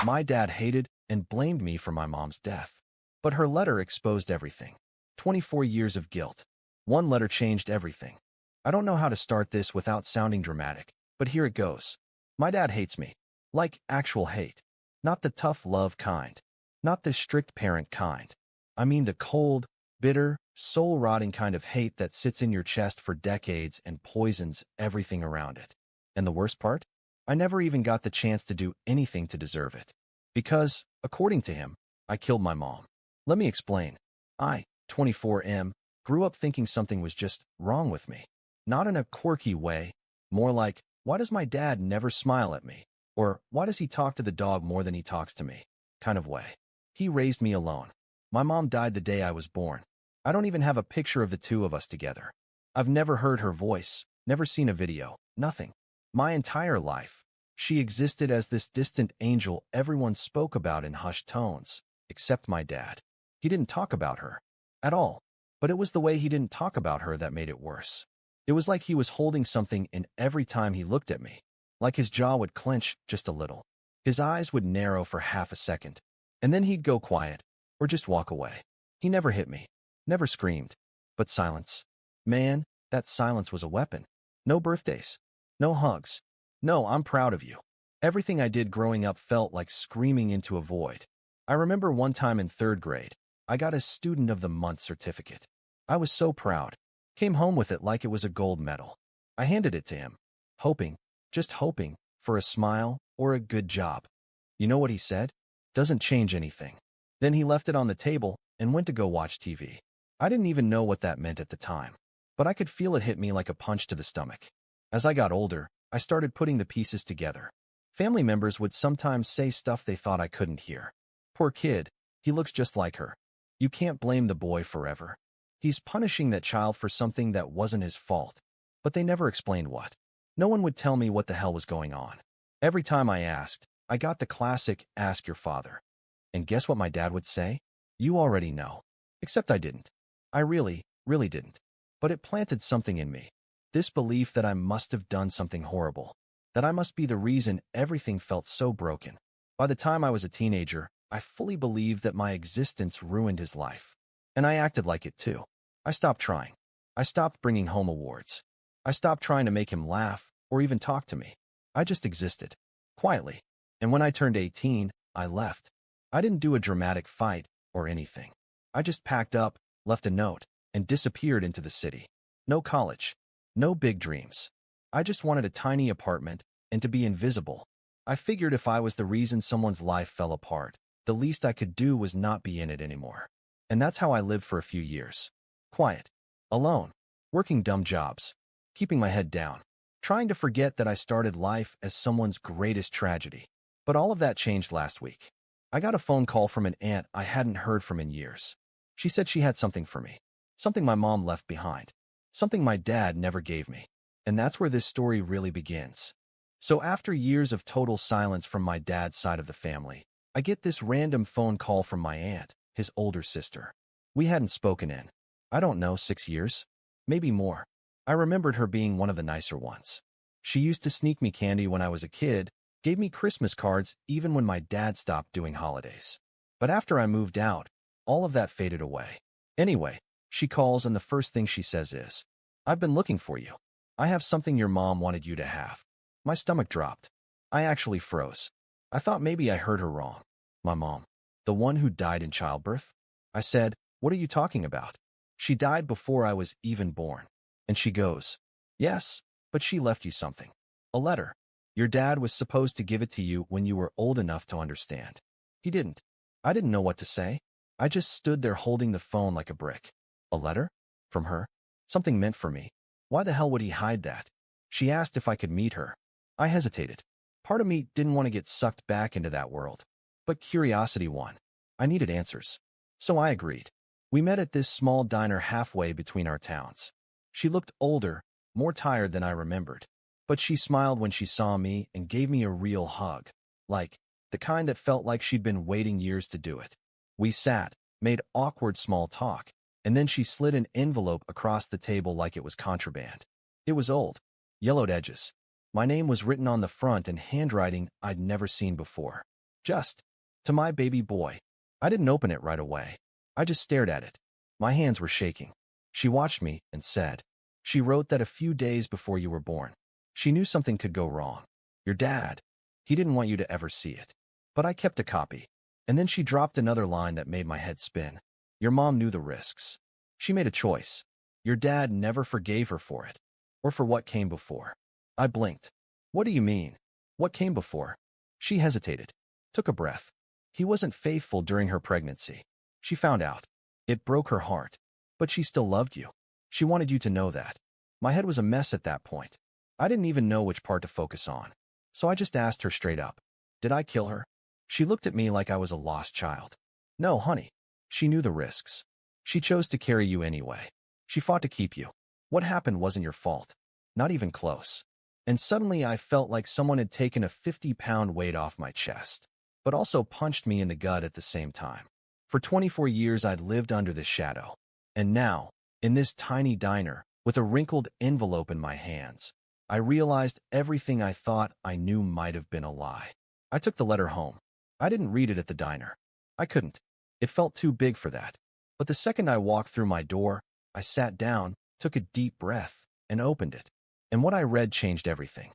My dad hated and blamed me for my mom's death. But her letter exposed everything. 24 years of guilt. One letter changed everything. I don't know how to start this without sounding dramatic, but here it goes. My dad hates me. Like actual hate. Not the tough love kind. Not the strict parent kind. I mean the cold, bitter, soul-rotting kind of hate that sits in your chest for decades and poisons everything around it. And the worst part? I never even got the chance to do anything to deserve it. Because, according to him, I killed my mom. Let me explain. I, 24M, grew up thinking something was just wrong with me. Not in a quirky way, more like, why does my dad never smile at me? Or, why does he talk to the dog more than he talks to me? Kind of way. He raised me alone. My mom died the day I was born. I don't even have a picture of the two of us together. I've never heard her voice, never seen a video, nothing. My entire life, she existed as this distant angel everyone spoke about in hushed tones, except my dad. He didn't talk about her. At all. But it was the way he didn't talk about her that made it worse. It was like he was holding something in every time he looked at me. Like his jaw would clench just a little. His eyes would narrow for half a second. And then he'd go quiet, or just walk away. He never hit me. Never screamed. But silence. Man, that silence was a weapon. No birthdays. No hugs. No, I'm proud of you. Everything I did growing up felt like screaming into a void. I remember one time in 3rd grade, I got a Student of the Month certificate. I was so proud. Came home with it like it was a gold medal. I handed it to him, hoping, just hoping, for a smile or a good job. You know what he said? Doesn't change anything. Then he left it on the table and went to go watch TV. I didn't even know what that meant at the time, but I could feel it hit me like a punch to the stomach. As I got older, I started putting the pieces together. Family members would sometimes say stuff they thought I couldn't hear. Poor kid, he looks just like her. You can't blame the boy forever. He's punishing that child for something that wasn't his fault. But they never explained what. No one would tell me what the hell was going on. Every time I asked, I got the classic, ask your father. And guess what my dad would say? You already know. Except I didn't. I really didn't. But it planted something in me. This belief that I must have done something horrible. That I must be the reason everything felt so broken. By the time I was a teenager, I fully believed that my existence ruined his life. And I acted like it too. I stopped trying. I stopped bringing home awards. I stopped trying to make him laugh or even talk to me. I just existed. Quietly. And when I turned 18, I left. I didn't do a dramatic fight or anything. I just packed up, left a note, and disappeared into the city. No college. No big dreams. I just wanted a tiny apartment and to be invisible. I figured if I was the reason someone's life fell apart, the least I could do was not be in it anymore. And that's how I lived for a few years. Quiet. Alone. Working dumb jobs. Keeping my head down. Trying to forget that I started life as someone's greatest tragedy. But all of that changed last week. I got a phone call from an aunt I hadn't heard from in years. She said she had something for me. Something my mom left behind. Something my dad never gave me. And that's where this story really begins. So after years of total silence from my dad's side of the family, I get this random phone call from my aunt, his older sister. We hadn't spoken in, I don't know, 6 years? Maybe more. I remembered her being one of the nicer ones. She used to sneak me candy when I was a kid, gave me Christmas cards even when my dad stopped doing holidays. But after I moved out, all of that faded away. Anyway, she calls and the first thing she says is, I've been looking for you. I have something your mom wanted you to have. My stomach dropped. I actually froze. I thought maybe I heard her wrong. My mom. The one who died in childbirth? I said, what are you talking about? She died before I was even born. And she goes, yes, but she left you something. A letter. Your dad was supposed to give it to you when you were old enough to understand. He didn't. I didn't know what to say. I just stood there holding the phone like a brick. A letter? From her? Something meant for me. Why the hell would he hide that? She asked if I could meet her. I hesitated. Part of me didn't want to get sucked back into that world. But curiosity won. I needed answers. So I agreed. We met at this small diner halfway between our towns. She looked older, more tired than I remembered. But she smiled when she saw me and gave me a real hug. Like, the kind that felt like she'd been waiting years to do it. We sat, made awkward small talk, and then she slid an envelope across the table like it was contraband. It was old. Yellowed edges. My name was written on the front in handwriting I'd never seen before. Just, to my baby boy. I didn't open it right away. I just stared at it. My hands were shaking. She watched me and said, "She wrote that a few days before you were born. She knew something could go wrong. Your dad, he didn't want you to ever see it. But I kept a copy." And then she dropped another line that made my head spin. "Your mom knew the risks. She made a choice. Your dad never forgave her for it, or for what came before." I blinked. "What do you mean? What came before?" She hesitated, took a breath. "He wasn't faithful during her pregnancy. She found out. It broke her heart. But she still loved you. She wanted you to know that." My head was a mess at that point. I didn't even know which part to focus on. So I just asked her straight up, "Did I kill her?" She looked at me like I was a lost child. "No, honey. She knew the risks. She chose to carry you anyway. She fought to keep you. What happened wasn't your fault. Not even close." And suddenly I felt like someone had taken a 50-pound weight off my chest, but also punched me in the gut at the same time. For 24 years I'd lived under this shadow. And now, in this tiny diner, with a wrinkled envelope in my hands, I realized everything I thought I knew might have been a lie. I took the letter home. I didn't read it at the diner. I couldn't. It felt too big for that. But the second I walked through my door, I sat down, took a deep breath, and opened it. And what I read changed everything.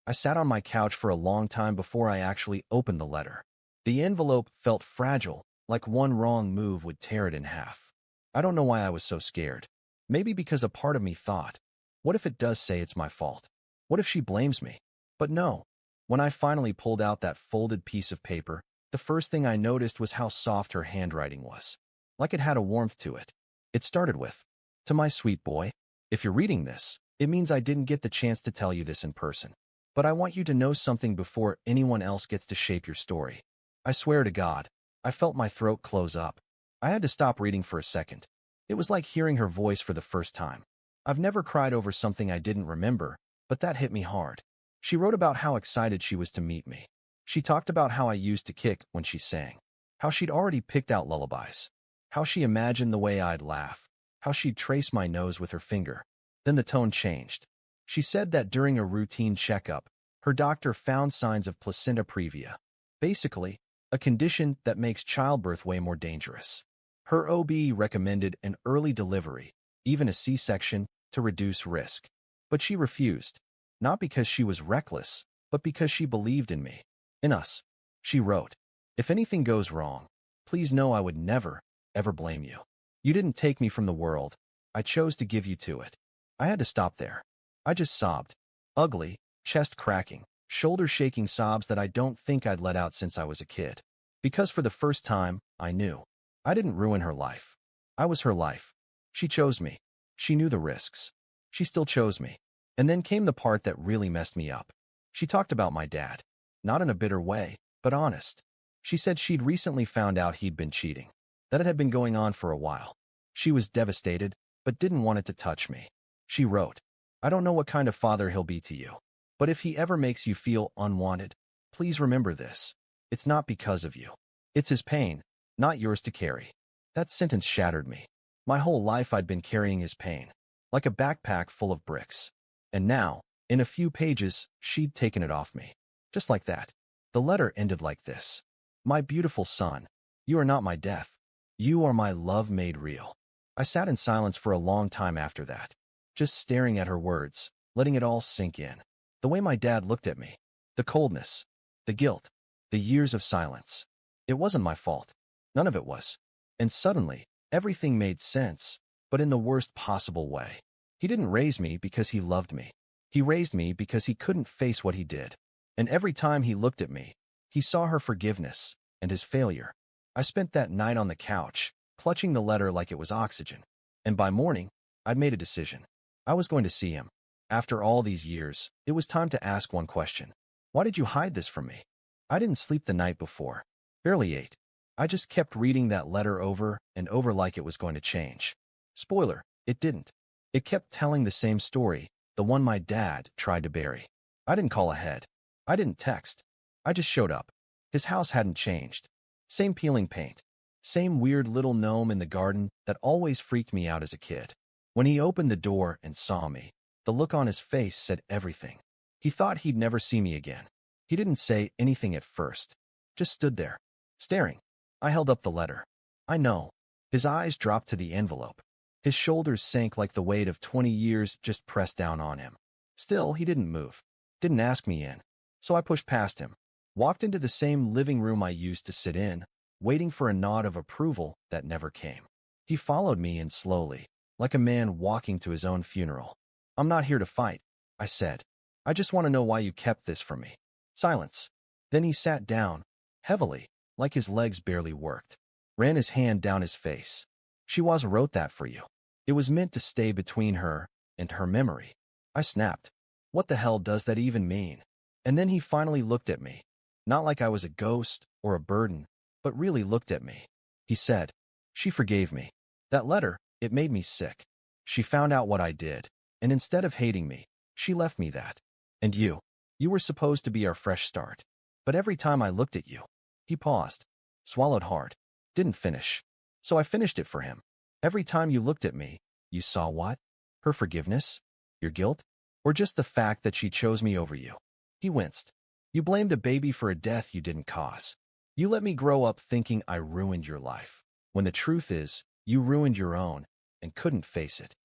I sat on my couch for a long time before I actually opened the letter. The envelope felt fragile, like one wrong move would tear it in half. I don't know why I was so scared. Maybe because a part of me thought, what if it does say it's my fault? What if she blames me? But no. When I finally pulled out that folded piece of paper, the first thing I noticed was how soft her handwriting was. Like it had a warmth to it. It started with, "To my sweet boy, if you're reading this, it means I didn't get the chance to tell you this in person. But I want you to know something before anyone else gets to shape your story." I swear to God, I felt my throat close up. I had to stop reading for a second. It was like hearing her voice for the first time. I've never cried over something I didn't remember, but that hit me hard. She wrote about how excited she was to meet me. She talked about how I used to kick when she sang, how she'd already picked out lullabies, how she imagined the way I'd laugh, how she'd trace my nose with her finger. Then the tone changed. She said that during a routine checkup, her doctor found signs of placenta previa, basically, a condition that makes childbirth way more dangerous. Her OB recommended an early delivery, even a C-section, to reduce risk. But she refused, not because she was reckless, but because she believed in me. In us. She wrote, "If anything goes wrong, please know I would never, ever blame you. You didn't take me from the world. I chose to give you to it." I had to stop there. I just sobbed. Ugly, chest cracking, shoulder shaking sobs that I don't think I'd let out since I was a kid. Because for the first time, I knew. I didn't ruin her life. I was her life. She chose me. She knew the risks. She still chose me. And then came the part that really messed me up. She talked about my dad. Not in a bitter way, but honest. She said she'd recently found out he'd been cheating, that it had been going on for a while. She was devastated, but didn't want it to touch me. She wrote, "I don't know what kind of father he'll be to you, but if he ever makes you feel unwanted, please remember this. It's not because of you. It's his pain, not yours to carry." That sentence shattered me. My whole life I'd been carrying his pain, like a backpack full of bricks. And now, in a few pages, she'd taken it off me. Just like that. The letter ended like this. "My beautiful son, you are not my death. You are my love made real." I sat in silence for a long time after that, just staring at her words, letting it all sink in. The way my dad looked at me, the coldness, the guilt, the years of silence. It wasn't my fault. None of it was. And suddenly, everything made sense, but in the worst possible way. He didn't raise me because he loved me. He raised me because he couldn't face what he did. And every time he looked at me, he saw her forgiveness and his failure. I spent that night on the couch, clutching the letter like it was oxygen. And by morning, I'd made a decision. I was going to see him. After all these years, it was time to ask one question. Why did you hide this from me? I didn't sleep the night before. Barely ate. I just kept reading that letter over and over like it was going to change. Spoiler, it didn't. It kept telling the same story, the one my dad tried to bury. I didn't call ahead. I didn't text. I just showed up. His house hadn't changed. Same peeling paint. Same weird little gnome in the garden that always freaked me out as a kid. When he opened the door and saw me, the look on his face said everything. He thought he'd never see me again. He didn't say anything at first. just stood there, staring. I held up the letter. I know. His eyes dropped to the envelope. His shoulders sank like the weight of 20 years just pressed down on him. Still, he didn't move. Didn't ask me in. So I pushed past him, walked into the same living room I used to sit in, waiting for a nod of approval that never came. He followed me in slowly, like a man walking to his own funeral. I'm not here to fight, I said. I just want to know why you kept this from me. Silence. Then he sat down, heavily, like his legs barely worked. Ran his hand down his face. She wrote that for you. It was meant to stay between her and her memory. I snapped. What the hell does that even mean? And then he finally looked at me. Not like I was a ghost or a burden, but really looked at me. He said, she forgave me. That letter, it made me sick. She found out what I did, and instead of hating me, she left me that. And you were supposed to be our fresh start. But every time I looked at you, he paused, swallowed hard, didn't finish. So I finished it for him. Every time you looked at me, you saw what? Her forgiveness? Your guilt? Or just the fact that she chose me over you? He winced. You blamed a baby for a death you didn't cause. You let me grow up thinking I ruined your life, when the truth is, you ruined your own and couldn't face it.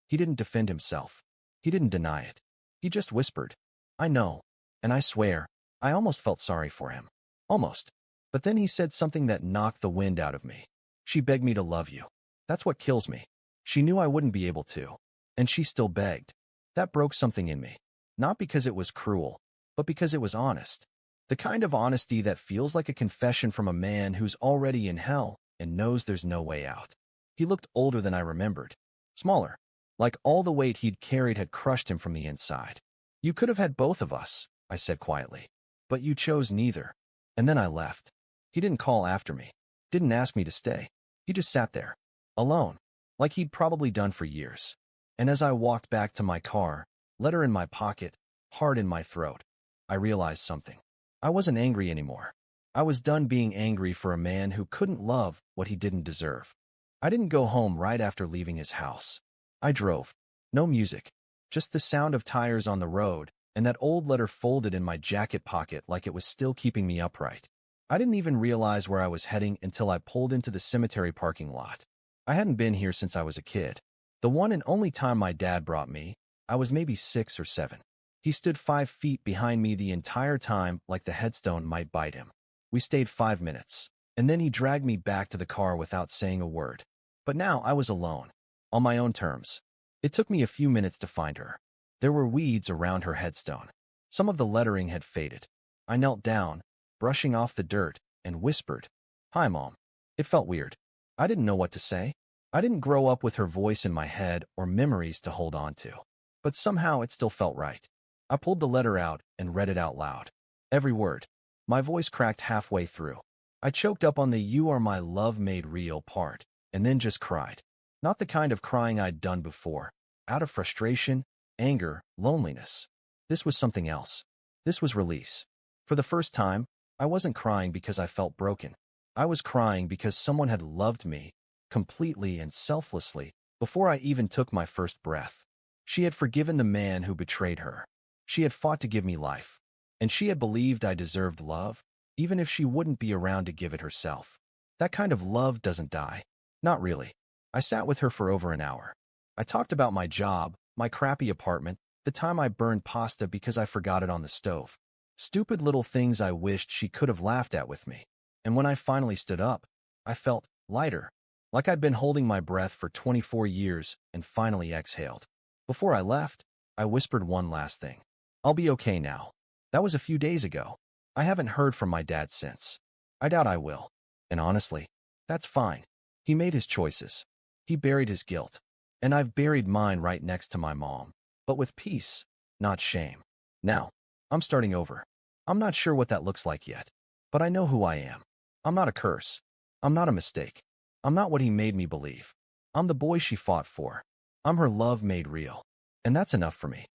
He didn't defend himself. He didn't deny it. He just whispered, I know, and I swear, I almost felt sorry for him. Almost. But then he said something that knocked the wind out of me. She begged me to love you. That's what kills me. She knew I wouldn't be able to, and she still begged. That broke something in me. Not because it was cruel, but because it was honest. The kind of honesty that feels like a confession from a man who's already in hell and knows there's no way out. He looked older than I remembered. Smaller. Like all the weight he'd carried had crushed him from the inside. You could have had both of us, I said quietly. But you chose neither. And then I left. He didn't call after me. Didn't ask me to stay. He just sat there. Alone. Like he'd probably done for years. And as I walked back to my car, letter in my pocket, heart in my throat, I realized something. I wasn't angry anymore. I was done being angry for a man who couldn't love what he didn't deserve. I didn't go home right after leaving his house. I drove. No music. Just the sound of tires on the road, and that old letter folded in my jacket pocket like it was still keeping me upright. I didn't even realize where I was heading until I pulled into the cemetery parking lot. I hadn't been here since I was a kid. The one and only time my dad brought me, I was maybe 6 or 7. He stood 5 feet behind me the entire time like the headstone might bite him. We stayed 5 minutes, and then he dragged me back to the car without saying a word. But now I was alone, on my own terms. It took me a few minutes to find her. There were weeds around her headstone. Some of the lettering had faded. I knelt down, brushing off the dirt, and whispered, Hi, Mom. It felt weird. I didn't know what to say. I didn't grow up with her voice in my head or memories to hold on to. But somehow it still felt right. I pulled the letter out and read it out loud. Every word. My voice cracked halfway through. I choked up on the "you are my love made real" part, and then just cried. Not the kind of crying I'd done before. Out of frustration, anger, loneliness. This was something else. This was release. For the first time, I wasn't crying because I felt broken. I was crying because someone had loved me, completely and selflessly, before I even took my first breath. She had forgiven the man who betrayed her. She had fought to give me life. And she had believed I deserved love, even if she wouldn't be around to give it herself. That kind of love doesn't die. Not really. I sat with her for over an hour. I talked about my job, my crappy apartment, the time I burned pasta because I forgot it on the stove. Stupid little things I wished she could have laughed at with me. And when I finally stood up, I felt lighter, like I'd been holding my breath for 24 years and finally exhaled. Before I left, I whispered one last thing. I'll be okay now. That was a few days ago. I haven't heard from my dad since. I doubt I will. And honestly, that's fine. He made his choices. He buried his guilt. And I've buried mine right next to my mom. But with peace, not shame. Now, I'm starting over. I'm not sure what that looks like yet. But I know who I am. I'm not a curse. I'm not a mistake. I'm not what he made me believe. I'm the boy she fought for. I'm her love made real. And that's enough for me.